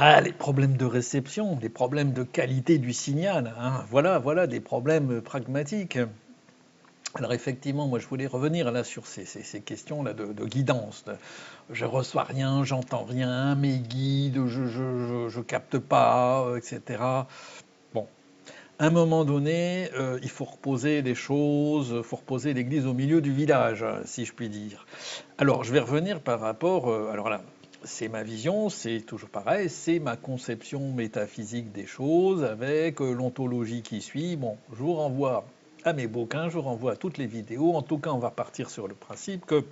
Ah, les problèmes de réception, les problèmes de qualité du signal, hein. Voilà des problèmes pragmatiques. Alors effectivement, moi je voulais revenir là sur ces questions-là de guidance. Je reçois rien, j'entends rien, mes guides, je capte pas, etc. Bon, à un moment donné, il faut reposer les choses, il faut reposer l'église au milieu du village, si je puis dire. Alors, je vais revenir par rapport. Alors là, c'est ma vision, c'est toujours pareil, c'est ma conception métaphysique des choses avec l'ontologie qui suit. Bon, je vous renvoie à mes bouquins, je vous renvoie à toutes les vidéos. En tout cas, on va partir sur le principe que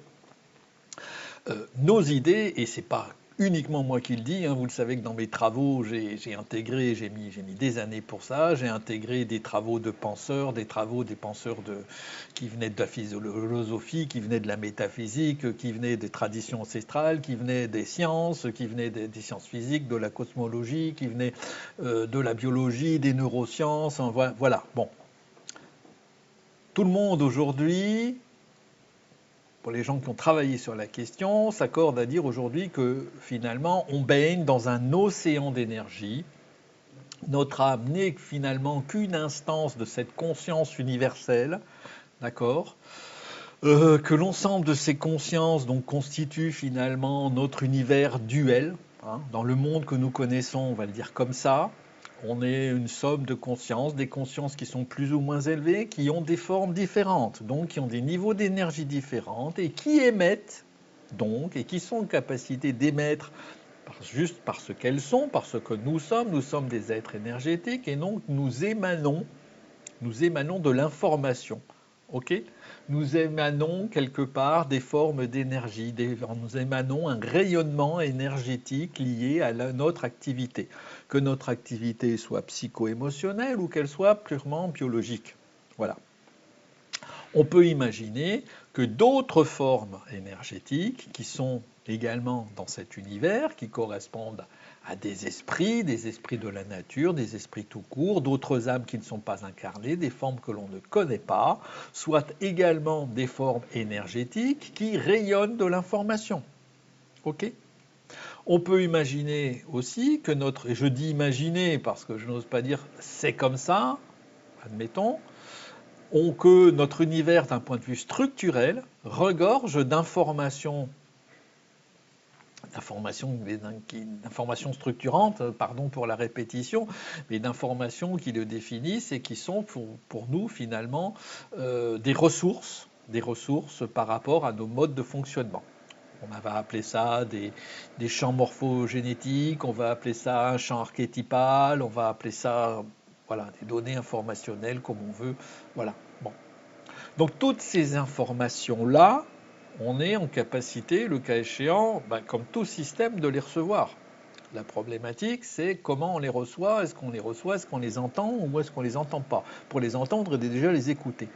nos idées, et c'est pas uniquement moi qui le dis, hein, vous le savez que dans mes travaux, j'ai intégré, j'ai mis des années pour ça, j'ai intégré des travaux de penseurs, des travaux des penseurs qui venaient de la philosophie, qui venaient de la métaphysique, qui venaient des traditions ancestrales, qui venaient des sciences, qui venaient des sciences physiques, de la cosmologie, qui venaient de la biologie, des neurosciences, hein, voilà. Bon, tout le monde aujourd'hui, pour les gens qui ont travaillé sur la question, s'accordent à dire aujourd'hui que finalement, on baigne dans un océan d'énergie. Notre âme n'est finalement qu'une instance de cette conscience universelle, d'accord. Que l'ensemble de ces consciences donc, constitue finalement notre univers duel. Hein. Dans le monde que nous connaissons, on va le dire comme ça, on est une somme de consciences, des consciences qui sont plus ou moins élevées, qui ont des formes différentes, donc qui ont des niveaux d'énergie différentes et qui émettent donc et qui sont en capacité d'émettre juste parce qu'elles sont, parce que nous sommes des êtres énergétiques et donc nous émanons de l'information. Ok. Nous émanons quelque part des formes d'énergie, nous émanons un rayonnement énergétique lié à notre activité, que notre activité soit psycho-émotionnelle ou qu'elle soit purement biologique. Voilà. On peut imaginer que d'autres formes énergétiques qui sont également dans cet univers, qui correspondent à des esprits de la nature, des esprits tout court, d'autres âmes qui ne sont pas incarnées, des formes que l'on ne connaît pas, soient également des formes énergétiques qui rayonnent de l'information. Ok. On peut imaginer aussi que et je dis imaginer parce que je n'ose pas dire c'est comme ça, admettons, que notre univers, d'un point de vue structurel, regorge d'informations structurantes, pardon pour la répétition, mais d'informations qui le définissent et qui sont pour nous finalement des ressources par rapport à nos modes de fonctionnement. On va appeler ça des champs morphogénétiques, on va appeler ça un champ archétypal, on va appeler ça voilà, des données informationnelles comme on veut. Voilà. Bon. Donc toutes ces informations-là, on est en capacité, le cas échéant, comme tout système, de les recevoir. La problématique, c'est comment on les reçoit, est-ce qu'on les entend ou est-ce qu'on les entend pas. Pour les entendre et déjà les écouter.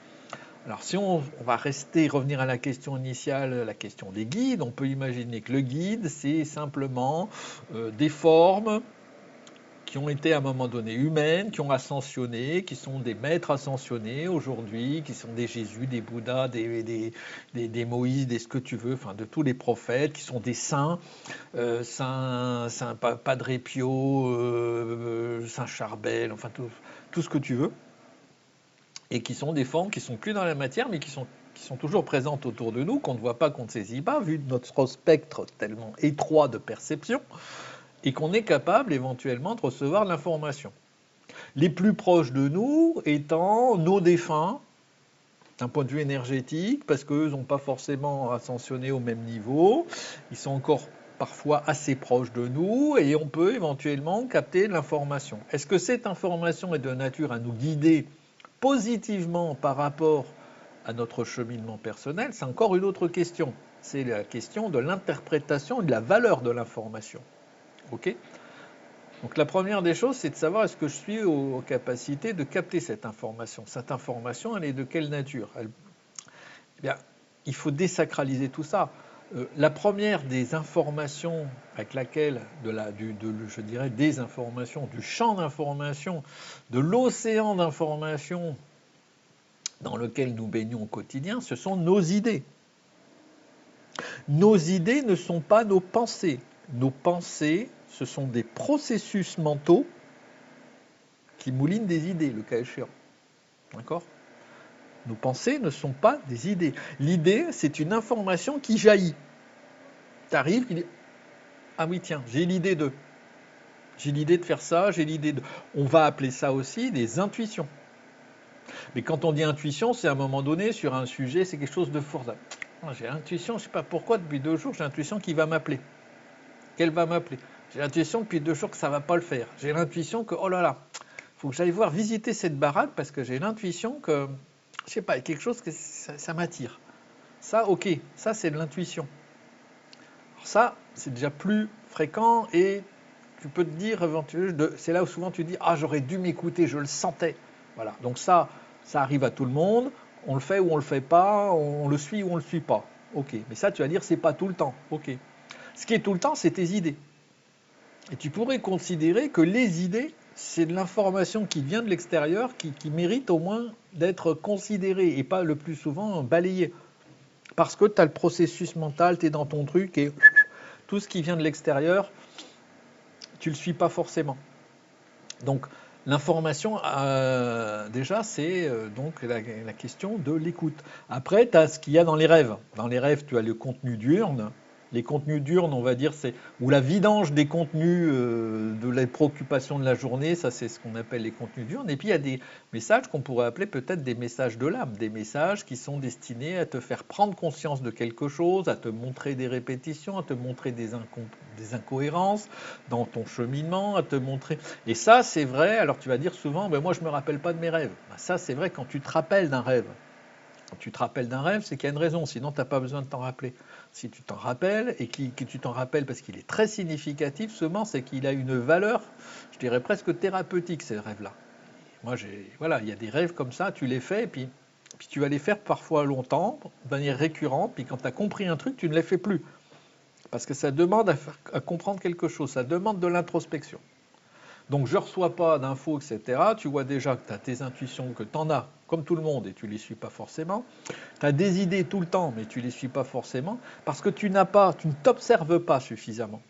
Alors si on va revenir à la question initiale, la question des guides, on peut imaginer que le guide, c'est simplement des formes qui ont été à un moment donné humaines, qui ont ascensionné, qui sont des maîtres ascensionnés aujourd'hui, qui sont des Jésus, des Bouddhas, des Moïse, des ce que tu veux, enfin de tous les prophètes, qui sont des saints, Saint Padre Pio, Saint Charbel, enfin tout ce que tu veux, et qui sont des formes qui sont plus dans la matière, mais qui sont toujours présentes autour de nous, qu'on ne voit pas, qu'on ne saisit pas, vu notre spectre tellement étroit de perception, et qu'on est capable éventuellement de recevoir l'information. Les plus proches de nous étant nos défunts, d'un point de vue énergétique, parce qu'eux n'ont pas forcément ascensionné au même niveau, ils sont encore parfois assez proches de nous, et on peut éventuellement capter l'information. Est-ce que cette information est de nature à nous guider positivement par rapport à notre cheminement personnel? C'est encore une autre question. C'est la question de l'interprétation et de la valeur de l'information. Ok. Donc la première des choses, c'est de savoir est-ce que je suis aux capacités de capter cette information. Cette information, elle est de quelle nature? Eh bien, il faut désacraliser tout ça. La première des informations avec laquelle, je dirais des informations, du champ d'information, de l'océan d'information dans lequel nous baignons au quotidien, ce sont nos idées. Nos idées ne sont pas nos pensées. Nos pensées ce sont des processus mentaux qui moulinent des idées, le cas échéant. D'accord ? Nos pensées ne sont pas des idées. L'idée, c'est une information qui jaillit. Tu arrives, tu dis, ah oui, tiens, j'ai l'idée de. J'ai l'idée de faire ça, j'ai l'idée de. On va appeler ça aussi des intuitions. Mais quand on dit intuition, c'est à un moment donné, sur un sujet, c'est quelque chose de fort. J'ai l'intuition, je ne sais pas pourquoi, depuis 2 jours, j'ai l'intuition qu'il va m'appeler. Qu'elle va m'appeler. J'ai l'intuition depuis 2 jours que ça ne va pas le faire. J'ai l'intuition que, oh là là, il faut que j'aille voir visiter cette baraque parce que j'ai l'intuition que, je ne sais pas, il y a quelque chose que ça m'attire. Ça, ok, ça c'est de l'intuition. Alors ça, c'est déjà plus fréquent et tu peux te dire, c'est là où souvent tu dis, ah j'aurais dû m'écouter, je le sentais. Voilà, donc ça arrive à tout le monde, on le fait ou on le fait pas, on le suit ou on le suit pas. Ok, mais ça tu vas dire, c'est pas tout le temps. Ok. Ce qui est tout le temps, c'est tes idées. Et tu pourrais considérer que les idées, c'est de l'information qui vient de l'extérieur, qui mérite au moins d'être considérée et pas le plus souvent balayée. Parce que tu as le processus mental, tu es dans ton truc et tout ce qui vient de l'extérieur, tu ne le suis pas forcément. Donc l'information, déjà, c'est donc la question de l'écoute. Après, tu as ce qu'il y a dans les rêves. Dans les rêves, tu as le contenu diurne. Les contenus diurnes, on va dire, c'est ou la vidange des contenus de la préoccupation de la journée, ça c'est ce qu'on appelle les contenus diurnes. Et puis il y a des messages qu'on pourrait appeler peut-être des messages de l'âme, des messages qui sont destinés à te faire prendre conscience de quelque chose, à te montrer des répétitions, à te montrer des incohérences dans ton cheminement, à te montrer. Et ça c'est vrai, alors tu vas dire souvent, ben moi je ne me rappelle pas de mes rêves. Ben, ça c'est vrai quand tu te rappelles d'un rêve. Quand tu te rappelles d'un rêve, c'est qu'il y a une raison, sinon tu n'as pas besoin de t'en rappeler. Si tu t'en rappelles, et que tu t'en rappelles parce qu'il est très significatif, seulement c'est qu'il a une valeur, je dirais presque thérapeutique, ces rêves-là. Moi, voilà, il y a des rêves comme ça, tu les fais, et puis tu vas les faire parfois longtemps, de manière récurrente, puis quand tu as compris un truc, tu ne les fais plus. Parce que ça demande à comprendre quelque chose, ça demande de l'introspection. Donc je ne reçois pas d'infos, etc. Tu vois déjà que tu as tes intuitions, que tu en as, comme tout le monde, et tu ne les suis pas forcément. Tu as des idées tout le temps, mais tu ne les suis pas forcément, parce que tu ne t'observes pas suffisamment.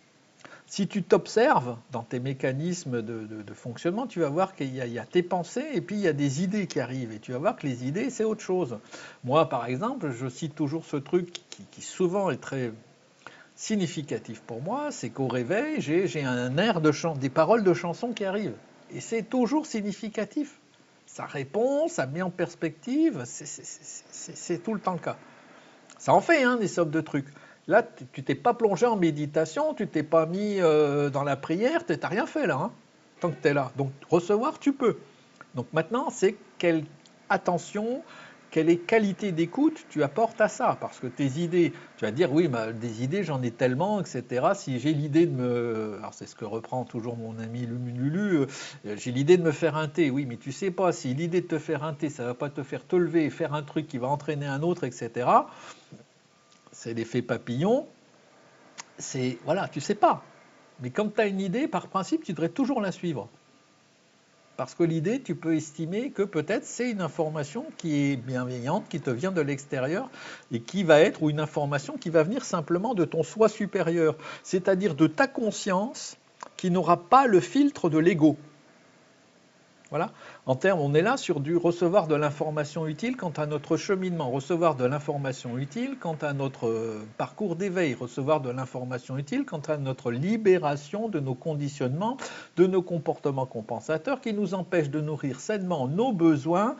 Si tu t'observes dans tes mécanismes de fonctionnement, tu vas voir qu'il y a tes pensées et puis il y a des idées qui arrivent. Et tu vas voir que les idées, c'est autre chose. Moi, par exemple, je cite toujours ce truc qui souvent est très significatif pour moi, c'est qu'au réveil, j'ai un air de chant, des paroles de chansons qui arrivent. Et c'est toujours significatif. Ça répond, ça met en perspective, c'est tout le temps le cas. Ça en fait, des sortes de trucs. Là, tu t'es pas plongé en méditation, tu t'es pas mis dans la prière, tu n'as rien fait là, tant que tu es là. Donc recevoir, tu peux. Donc maintenant, c'est quelle attention, quelle qualité d'écoute tu apportes à ça. Parce que tes idées, tu vas dire, oui, des idées, j'en ai tellement, etc. Si j'ai l'idée de me... Alors c'est ce que reprend toujours mon ami Lulu, j'ai l'idée de me faire un thé. Oui, mais tu sais pas, si l'idée de te faire un thé, ça va pas te faire te lever et faire un truc qui va entraîner un autre, etc. C'est l'effet papillon. Voilà, tu sais pas. Mais comme tu as une idée, par principe, tu devrais toujours la suivre. Parce que l'idée, tu peux estimer que peut-être c'est une information qui est bienveillante, qui te vient de l'extérieur et qui va être, ou une information qui va venir simplement de ton soi supérieur, c'est-à-dire de ta conscience qui n'aura pas le filtre de l'ego. Voilà. En termes, on est là sur du recevoir de l'information utile quant à notre cheminement, recevoir de l'information utile quant à notre parcours d'éveil, recevoir de l'information utile quant à notre libération de nos conditionnements, de nos comportements compensateurs qui nous empêchent de nourrir sainement nos besoins,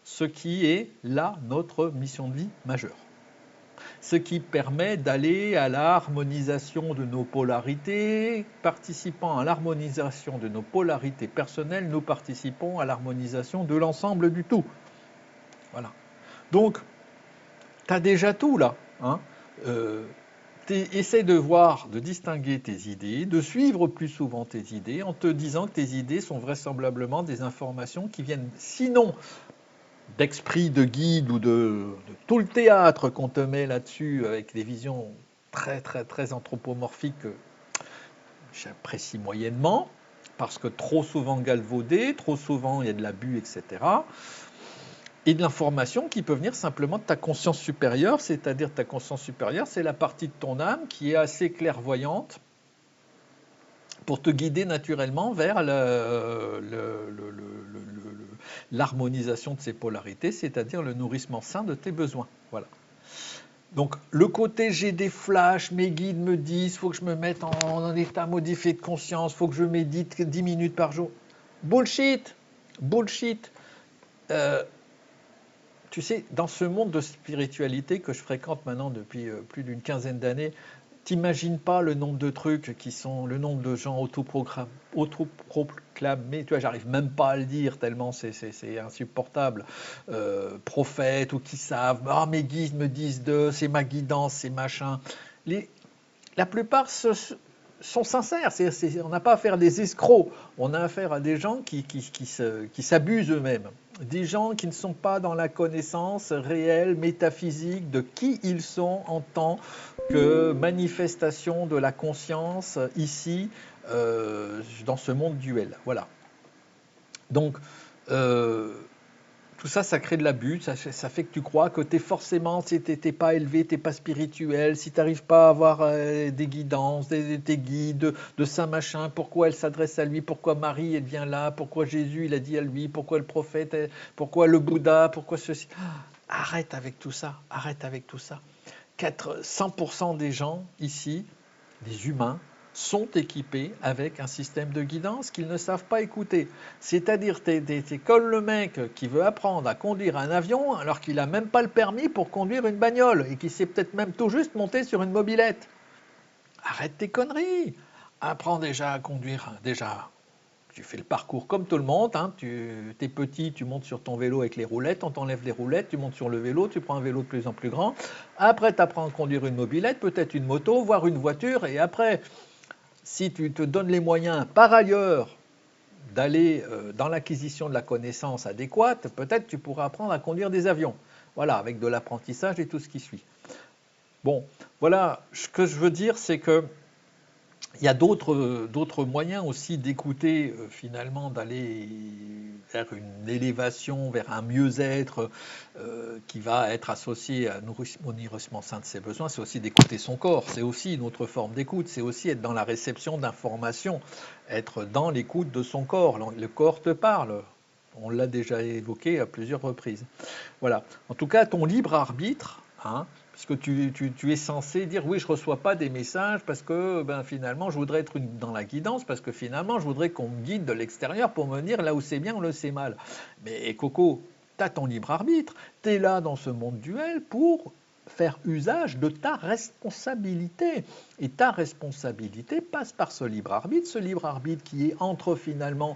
ce qui est là notre mission de vie majeure. Ce qui permet d'aller à l'harmonisation de nos polarités. Participant à l'harmonisation de nos polarités personnelles, nous participons à l'harmonisation de l'ensemble du tout. Voilà. Donc, tu as déjà tout là. Essaie de voir, de distinguer tes idées, de suivre plus souvent tes idées en te disant que tes idées sont vraisemblablement des informations qui viennent, sinon d'esprit de guide ou de tout le théâtre qu'on te met là-dessus avec des visions très très très anthropomorphiques que j'apprécie moyennement parce que trop souvent galvaudé, trop souvent il y a de l'abus, etc. Et de l'information qui peut venir simplement de ta conscience supérieure, c'est-à-dire ta conscience supérieure, c'est la partie de ton âme qui est assez clairvoyante pour te guider naturellement vers l'harmonisation de ces polarités, c'est-à-dire le nourrissement sain de tes besoins. Voilà. Donc le côté j'ai des flashs, mes guides me disent, il faut que je me mette en état modifié de conscience, il faut que je médite 10 minutes par jour. Bullshit. Bullshit. Tu sais, dans ce monde de spiritualité que je fréquente maintenant depuis plus d'une quinzaine d'années, t'imagines pas le nombre de trucs qui sont, le nombre de gens autoproclamés, tu vois, j'arrive même pas à le dire tellement c'est insupportable, prophètes ou qui savent, ah mes guides me disent c'est ma guidance, c'est machin. La plupart sont sincères, on n'a pas affaire à des escrocs, on a affaire à des gens qui s'abusent eux-mêmes. Des gens qui ne sont pas dans la connaissance réelle, métaphysique de qui ils sont en tant que manifestation de la conscience ici, dans ce monde duel. Voilà. Donc, tout ça, ça crée de l'abus, ça fait que tu crois que t'es forcément, si t'es pas élevé, t'es pas spirituel, si t'arrives pas à avoir des guidances, des guides, de saint machin, pourquoi elle s'adresse à lui, pourquoi Marie, elle vient là, pourquoi Jésus, il a dit à lui, pourquoi le prophète, pourquoi le Bouddha, pourquoi ceci. Arrête avec tout ça, arrête avec tout ça. 100% des gens ici, des humains, sont équipés avec un système de guidance qu'ils ne savent pas écouter. C'est-à-dire, t'es comme le mec qui veut apprendre à conduire un avion alors qu'il n'a même pas le permis pour conduire une bagnole et qui s'est peut-être même tout juste monté sur une mobilette. Arrête tes conneries. Apprends déjà à conduire. Déjà, tu fais le parcours comme tout le monde. Hein. T'es petit, tu montes sur ton vélo avec les roulettes, on t'enlève les roulettes, tu montes sur le vélo, tu prends un vélo de plus en plus grand. Après, tu apprends à conduire une mobilette, peut-être une moto, voire une voiture. Et après, si tu te donnes les moyens par ailleurs d'aller dans l'acquisition de la connaissance adéquate, peut-être tu pourras apprendre à conduire des avions. Voilà, avec de l'apprentissage et tout ce qui suit. Bon, voilà, ce que je veux dire, c'est que il y a d'autres moyens aussi d'écouter, finalement, d'aller vers une élévation, vers un mieux-être qui va être associé au nourrissement sain de ses besoins. C'est aussi d'écouter son corps. C'est aussi une autre forme d'écoute. C'est aussi être dans la réception d'informations, être dans l'écoute de son corps. Le corps te parle. On l'a déjà évoqué à plusieurs reprises. Voilà. En tout cas, ton libre arbitre, hein, puisque tu es censé dire oui, je ne reçois pas des messages parce que finalement, je voudrais être dans la guidance, parce que finalement, je voudrais qu'on me guide de l'extérieur pour me dire là où c'est bien ou là où c'est mal. Mais Coco, tu as ton libre arbitre, tu es là dans ce monde duel pour faire usage de ta responsabilité. Et ta responsabilité passe par ce libre arbitre qui est entre finalement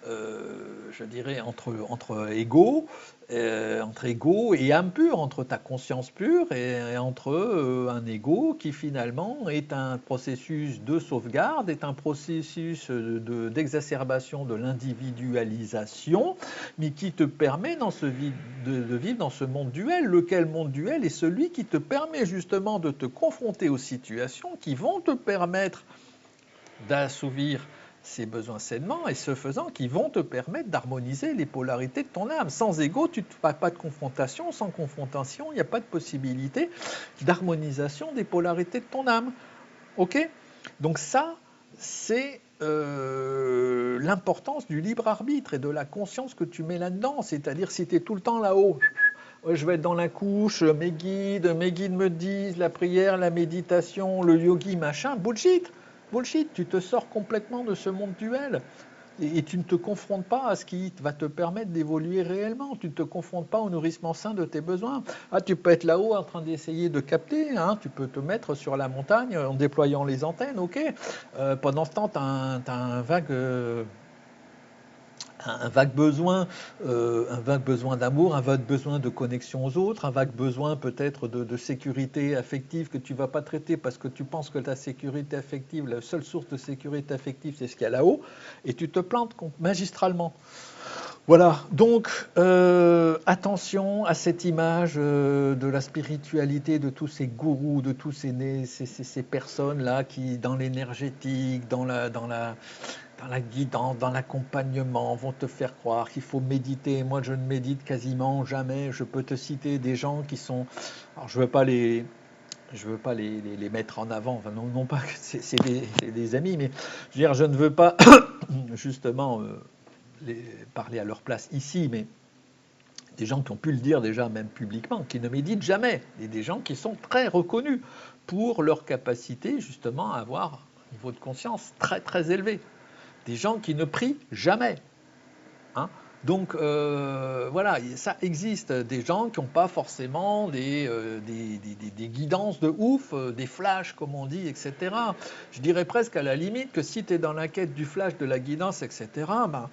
je dirais, entre égaux et âme pure, entre ta conscience pure et entre un ego qui finalement est un processus de sauvegarde, est un processus d'exacerbation de l'individualisation, mais qui te permet de vivre dans ce monde duel. Lequel monde duel est celui qui te permet justement de te confronter aux situations qui vont te permettre d'assouvir ces besoins sainement, et ce faisant, qui vont te permettre d'harmoniser les polarités de ton âme. Sans ego, tu n'as pas de confrontation. Sans confrontation, il n'y a pas de possibilité d'harmonisation des polarités de ton âme. Ok ? Donc ça, c'est l'importance du libre arbitre et de la conscience que tu mets là-dedans. C'est-à-dire, si tu es tout le temps là-haut, je vais être dans la couche, mes guides me disent, la prière, la méditation, le yogi, machin, bullshit. Bullshit, tu te sors complètement de ce monde duel et tu ne te confrontes pas à ce qui va te permettre d'évoluer réellement. Tu ne te confrontes pas au nourrissement sain de tes besoins. Ah, tu peux être là-haut en train d'essayer de capter, hein, tu peux te mettre sur la montagne en déployant les antennes, ok. Pendant ce temps, tu as un vague besoin d'amour, un vague besoin de connexion aux autres, un vague besoin peut-être de sécurité affective que tu ne vas pas traiter parce que tu penses que ta sécurité affective, la seule source de sécurité affective, c'est ce qu'il y a là-haut, et tu te plantes magistralement. Voilà, donc attention à cette image de la spiritualité, de tous ces gourous, de tous ces personnes-là qui, dans l'énergétique, dans la guidance, dans l'accompagnement, vont te faire croire qu'il faut méditer. Moi, je ne médite quasiment jamais. Je peux te citer des gens qui sont... Alors, je ne veux pas les je veux pas les mettre en avant, enfin, non, non pas que c'est des amis, mais je veux dire, je ne veux pas justement parler à leur place ici, mais des gens qui ont pu le dire déjà même publiquement, qui ne méditent jamais, et des gens qui sont très reconnus pour leur capacité justement à avoir un niveau de conscience très très élevé. Des gens qui ne prient jamais. Hein. Donc voilà, ça existe. Des gens qui n'ont pas forcément des guidances de ouf, des flashs comme on dit, etc. Je dirais presque à la limite que si tu es dans la quête du flash, de la guidance, etc., ben,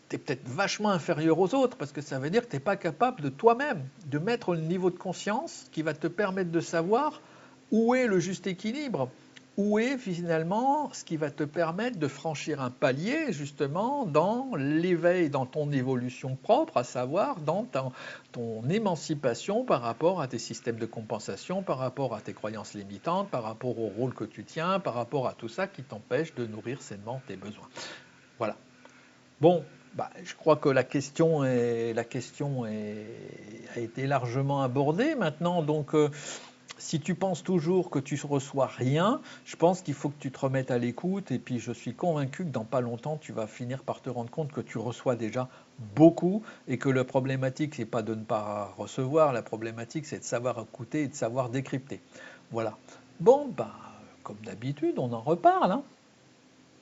tu es peut-être vachement inférieur aux autres parce que ça veut dire que tu n'es pas capable de toi-même de mettre le niveau de conscience qui va te permettre de savoir où est le juste équilibre, où est finalement ce qui va te permettre de franchir un palier justement dans l'éveil, dans ton évolution propre, à savoir dans ton émancipation par rapport à tes systèmes de compensation, par rapport à tes croyances limitantes, par rapport au rôle que tu tiens, par rapport à tout ça qui t'empêche de nourrir sainement tes besoins. Voilà. Bon, bah, je crois que a été largement abordée maintenant. Donc, si tu penses toujours que tu ne reçois rien, je pense qu'il faut que tu te remettes à l'écoute. Et puis, je suis convaincu que dans pas longtemps, tu vas finir par te rendre compte que tu reçois déjà beaucoup et que la problématique, c'est pas de ne pas recevoir. La problématique, c'est de savoir écouter et de savoir décrypter. Voilà. Bon, bah, comme d'habitude, on en reparle, hein.